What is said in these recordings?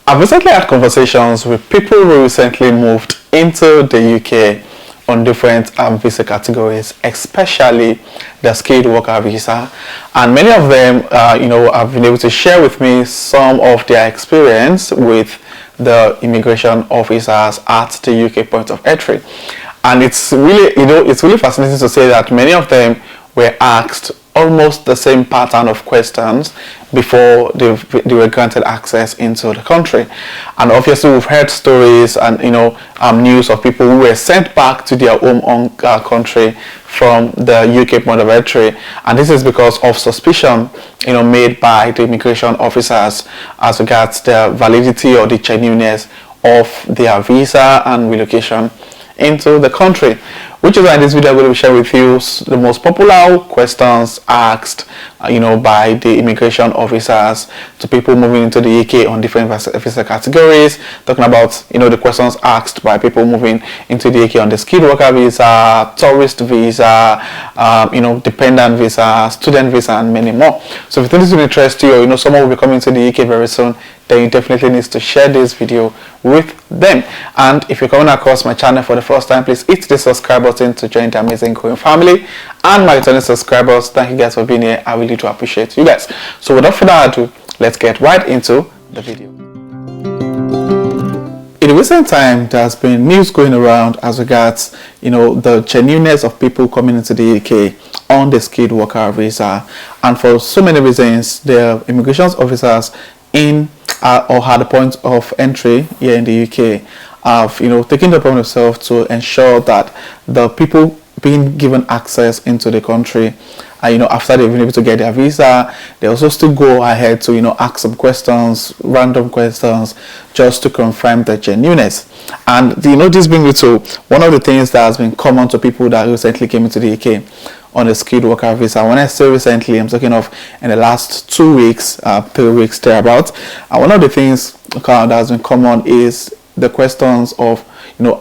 I've recently had conversations with people who recently moved into the UK on different visa categories, especially the skilled worker visa, and many of them, have been able to share with me some of their experience with the immigration officers at the UK point of entry. And it's really, it's really fascinating to say that many of them were asked almost the same pattern of questions before they were granted access into the country. And obviously we've heard stories and news of people who were sent back to their home country from the UK point of entry, and this is because of suspicion made by the immigration officers as regards the validity or the genuineness of their visa and relocation into the country. Which is why in this video I'm going to share with you the most popular questions asked by the immigration officers to people moving into the UK on different visa categories, talking about the questions asked by people moving into the UK on the skilled worker visa, tourist visa, dependent visa, student visa, and many more. So if you think this will interest you, or someone will be coming to the UK very soon, then you definitely need to share this video with them. And if you're coming across my channel for the first time, please hit the subscribe button to join the amazing growing family. And my returning subscribers, thank you guys for being here. I really do appreciate you guys. So without further ado, let's get right into the video. In recent time, there's been news going around as regards the genuineness of people coming into the UK on the skilled worker visa, and for so many reasons the immigration officers in or at the point of entry here in the UK have taken the upon themselves to ensure that the people being given access into the country, after they've been able to get their visa, they also still go ahead to ask some questions, random questions, just to confirm the genuineness. And this brings me to one of the things that has been common to people that recently came into the UK on a skilled worker visa. When I say recently, I'm talking of in the last 2 weeks, 3 weeks thereabouts. And one of the things that has been common is the questions of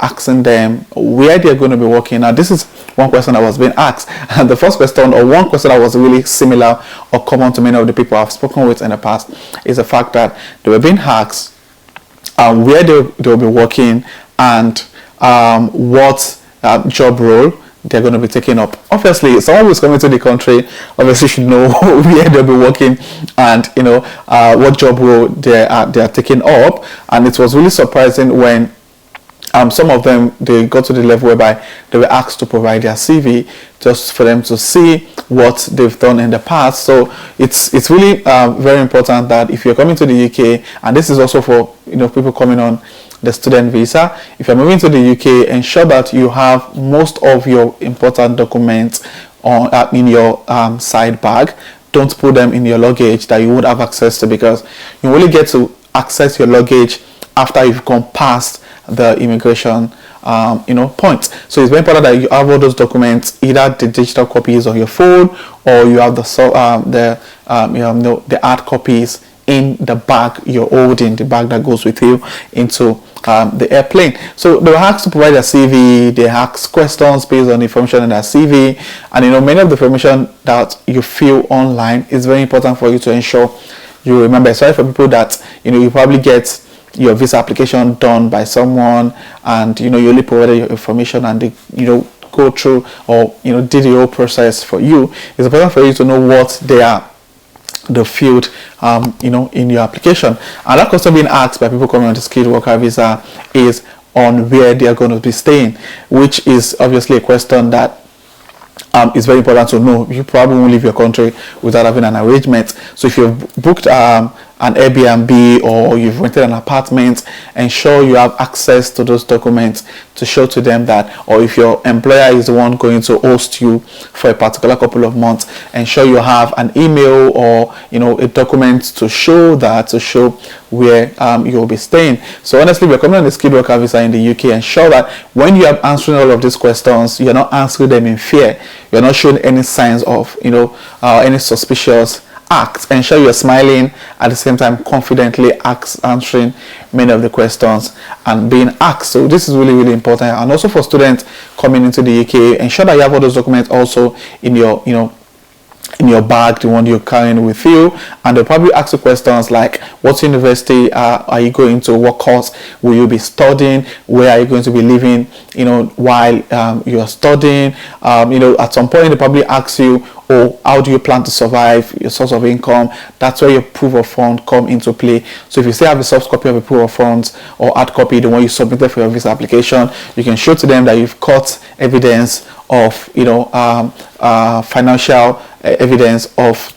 asking them where they're going to be working. Now this is one question that was being asked, and the first question, or one question that was really similar or common to many of the people I've spoken with in the past, is the fact that they were being asked where they'll be working and what job role they're going to be taking up. Obviously, someone who's coming to the country obviously should know where they'll be working and what job role they are taking up. And it was really surprising when some of them, they got to the level whereby they were asked to provide their CV just for them to see what they've done in the past. So it's really very important that if you're coming to the UK, and this is also for people coming on the student visa, if you're moving to the UK, ensure that you have most of your important documents on in your side bag. Don't put them in your luggage that you won't have access to, because you only get to access your luggage after you've gone past the immigration point. So it's very important that you have all those documents, either the digital copies on your phone, or you have the hard copies in the bag you're holding, the bag that goes with you into the airplane. So they were asked to provide their CV. They asked questions based on the information in their CV, and many of the information that you fill online is very important for you to ensure you remember. Sorry for people that you probably get your visa application done by someone, and you only provided your information, and they go through or did the whole process for you. It's important for you to know what they are, the field in your application. And that question being asked by people coming on the skilled worker visa is on where they are going to be staying, which is obviously a question that is very important to know. You probably won't leave your country without having an arrangement. So if you've booked an Airbnb or you've rented an apartment, ensure you have access to those documents to show to them that, or if your employer is the one going to host you for a particular couple of months, ensure you have an email or a document to show where you'll be staying. So honestly, if you're coming on the skilled worker visa in the UK, ensure that when you are answering all of these questions, you're not answering them in fear. You're not showing any signs of any suspicious acts. Ensure you're smiling at the same time, confidently answering many of the questions and being asked. So this is really, really important. And also for students coming into the UK, ensure that you have all those documents also in your in your bag, the one you're carrying with you, and they'll probably ask you questions like what university are you going to, what course will you be studying, where are you going to be living, while you're studying. At some point they probably ask you, oh, how do you plan to survive, your source of income. That's where your proof of fund come into play. So if you still have a soft copy of a proof of funds or hard copy, the one you submitted for your visa application, you can show to them that you've got evidence of financial evidence of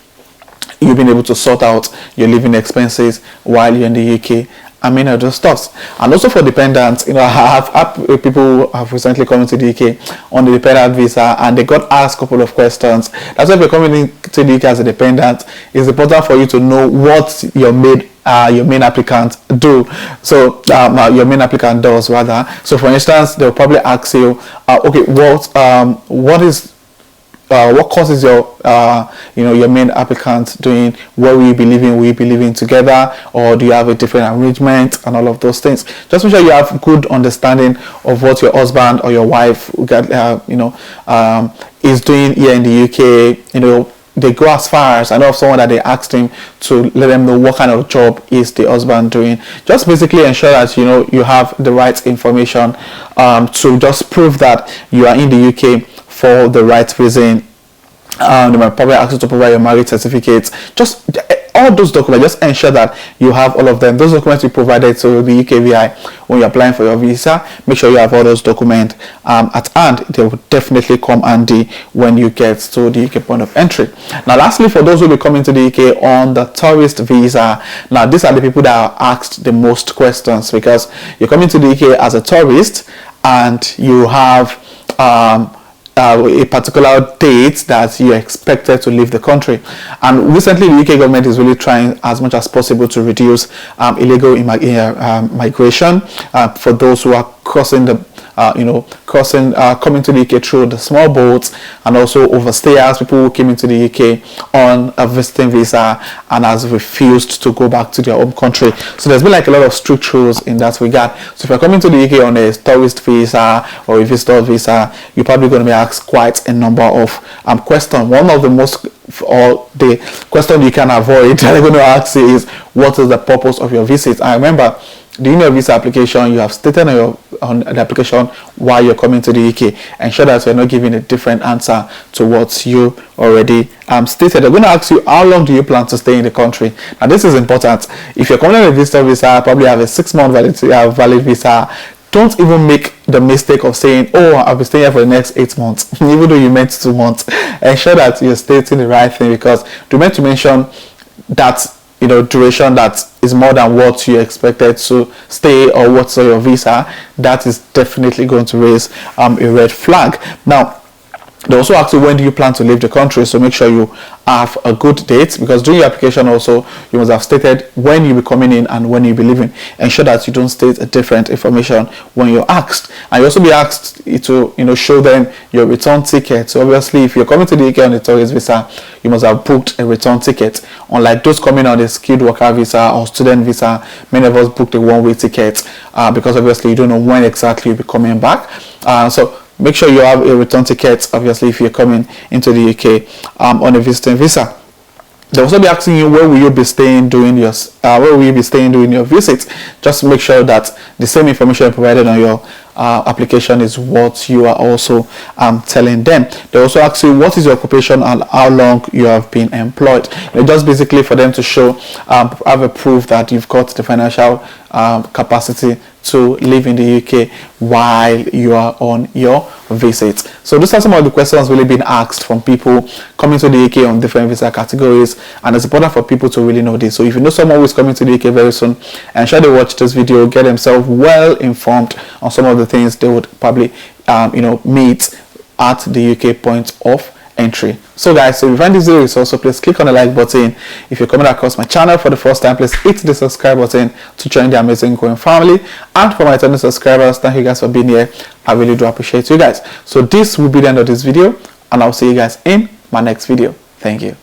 you being able to sort out your living expenses while you're in the UK. Other stuffs. And also for dependents, I have people who have recently come into the UK on the dependent visa, and they got asked a couple of questions. That's why if you're coming into the UK as a dependent, it's important for you to know what your main applicant do. So your main applicant does rather. So for instance, they'll probably ask you, okay, what course is your main applicant doing? Where will you be living? Will you be living together, or do you have a different arrangement, and all of those things? Just make sure you have good understanding of what your husband or your wife is doing here in the UK. They go as far as, I know of someone that they asked him to let them know what kind of job is the husband doing. Just basically ensure that you have the right information to just prove that you are in the UK for the right reason. They might probably ask you to provide your marriage certificates. Just all those documents, just ensure that you have all of them. Those documents you provided to the UKVI when you're applying for your visa, make sure you have all those documents at hand. They will definitely come handy when you get to the UK point of entry. Now lastly, for those who will be coming to the UK on the tourist visa, now these are the people that are asked the most questions, because you're coming to the UK as a tourist and you have a particular date that you're expected to leave the country. And recently the UK government is really trying as much as possible to reduce illegal migration for those who are crossing the coming to the UK through the small boats, and also overstayers, people who came into the UK on a visiting visa and has refused to go back to their home country. So there's been like a lot of strict rules in that regard. So if you're coming to the UK on a tourist visa or a visitor visa, you're probably going to be asked quite a number of questions. One of the most, or the question you can avoid, they're going to ask you is, what is the purpose of your visit? And remember, during your visa application, you have stated on the application why you're coming to the UK. Ensure that you're not giving a different answer to what you already stated. They're going to ask you, how long do you plan to stay in the country? Now this is important. If you're coming on a visitor visa, probably have a 6-month valid visa. Don't even make the mistake of saying, oh, I'll be staying here for the next 8 months, even though you meant 2 months. Ensure that you're stating the right thing, because you meant to mention that duration that is more than what you expected to stay or what's on your visa. That is definitely going to raise a red flag. Now they also ask you, when do you plan to leave the country? So make sure you have a good date, because during your application also you must have stated when you'll be coming in and when you'll be leaving. Ensure that you don't state a different information when you're asked. And you also be asked to show them your return ticket. So obviously if you're coming to the UK on a tourist visa, you must have booked a return ticket. Unlike those coming on a skilled worker visa or student visa, many of us booked a one-way ticket because obviously you don't know when exactly you'll be coming back. So make sure you have a return ticket, obviously, if you're coming into the UK on a visiting visa. They'll also be asking you, where will you be staying during your visit. Just make sure that the same information provided on your application is what you are also telling them. They also ask you, what is your occupation and how long you have been employed. Just basically for them to show, have a proof that you've got the financial capacity to live in the UK while you are on your visit. So these are some of the questions really being asked from people coming to the UK on different visa categories, and it's important for people to really know this. So if you know someone who is coming to the UK very soon, ensure they watch this video, get themselves well informed on some of the things they would probably meet at the UK point of entry. So guys, so if you find this video useful, so please click on the like button. If you're coming across my channel for the first time, please hit the subscribe button to join the amazing growing family. And for my returning subscribers, thank you guys for being here. I really do appreciate you guys. So this will be the end of this video, and I'll see you guys in my next video. Thank you.